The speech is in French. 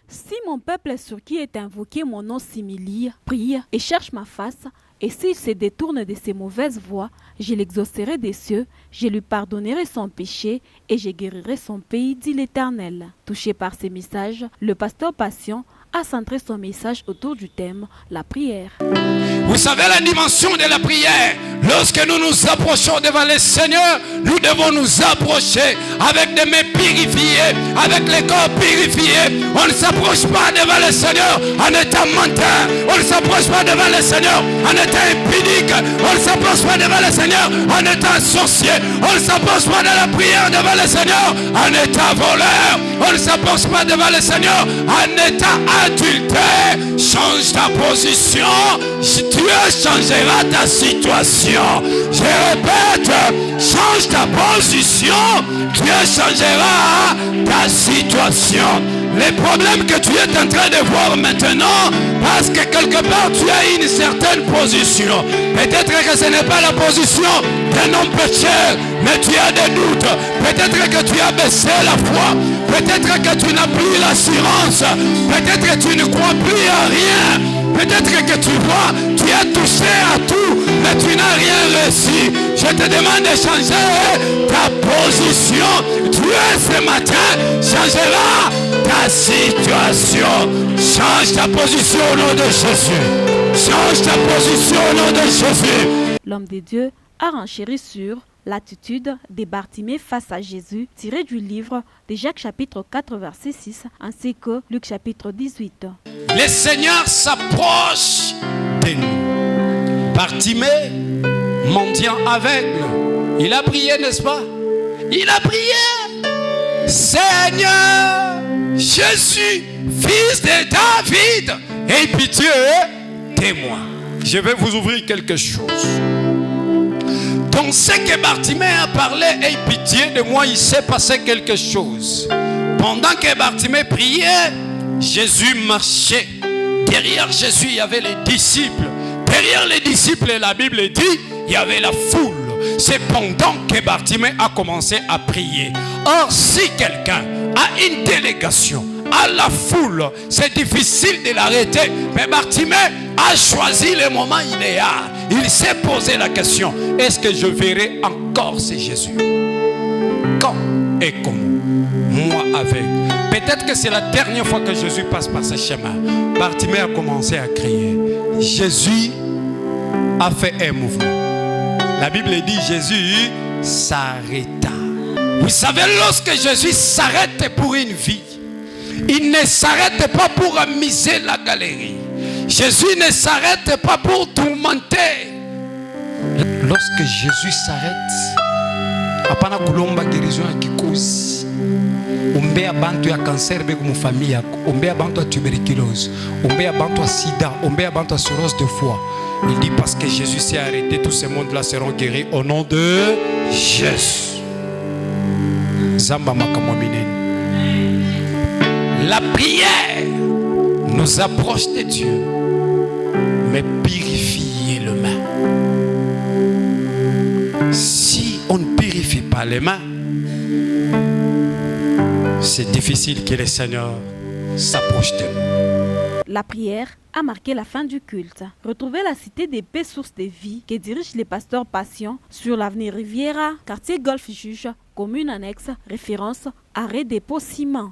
Si mon peuple sur qui est invoqué mon nom s'humilie, prie et cherche ma face, et s'il se détourne de ses mauvaises voies, je l'exaucerai des cieux, je lui pardonnerai son péché et je guérirai son pays, dit l'Éternel. Touché par ces messages, le pasteur Passion a centré son message autour du thème « La prière ». Vous savez la dimension de la prière. Lorsque nous nous approchons devant le Seigneur, nous devons nous approcher avec des mains purifiées, avec les corps purifiés. On ne s'approche pas devant le Seigneur en étant menteur. On ne s'approche pas devant le Seigneur en étant impudique. On ne s'approche pas devant le Seigneur en étant sorcier. On ne s'approche pas de la prière devant le Seigneur en étant voleur. On ne s'approche pas devant le Seigneur en étant adultère. Change ta position. Dieu changera ta situation. Je répète, change ta position. Dieu changera ta situation. Les problèmes que tu es en train de voir maintenant, parce que quelque part tu as une certaine position. Peut-être que ce n'est pas la position d'un homme pécheur, mais tu as des doutes. Peut-être que tu as baissé la foi. Peut-être que tu n'as plus l'assurance. Peut-être que tu ne crois plus à rien. Peut-être que tu vois, tu as touché à tout, mais tu n'as rien reçu. Je te demande de changer ta position. Dieu ce matin changera ta situation. Change ta position au nom de Jésus. Change ta position au nom de Jésus. L'homme de Dieu a renchéri sur l'attitude de Bartimée face à Jésus, tiré du livre de Jacques chapitre 4 verset 6, ainsi que Luc chapitre 18. Le Seigneur s'approche de nous. Bartimée, mendiant aveugle, il a prié, n'est-ce pas? Il a prié. Seigneur, Jésus, fils de David, aie pitié de moi. Je vais vous ouvrir quelque chose. Donc ce que Bartimée a parlé, aie pitié de moi, il s'est passé quelque chose. Pendant que Bartimée priait, Jésus marchait. Derrière Jésus, il y avait les disciples. Derrière les disciples, la Bible dit, il y avait la foule. C'est pendant que Bartimée a commencé à prier. Or, si quelqu'un a une délégation à la foule, c'est difficile de l'arrêter. Mais Bartimée a choisi le moment idéal. Il s'est posé la question, est-ce que je verrai encore ce Jésus? Quand et comment? Moi avec. Peut-être que c'est la dernière fois que Jésus passe par ce chemin. Bartimée a commencé à crier. Jésus a fait un mouvement. La Bible dit Jésus s'arrêta. Vous savez, lorsque Jésus s'arrête pour une vie, il ne s'arrête pas pour amuser la galerie. Jésus ne s'arrête pas pour tourmenter. Lorsque Jésus s'arrête, apana kulomba guérison ya kikosi. Ombea bantu ya cancer beko mu famille yako, ombea bantu ya tuberculose, ombea bantu ya sida, ombea bantu ya cirrhose de foie. Il dit parce que Jésus s'est arrêté, tous ces mondes là seront guéris au nom de Jésus. Zamba makamwa minene. La prière nous approche de Dieu, mais purifier les mains. Si on ne purifie pas les mains, c'est difficile que le Seigneur s'approche de nous. La prière a marqué la fin du culte. Retrouvez la cité des paix source de vie que dirige les pasteurs Passion sur l'avenue Riviera, quartier Golfe Juge, commune annexe, référence arrêt dépôt ciment.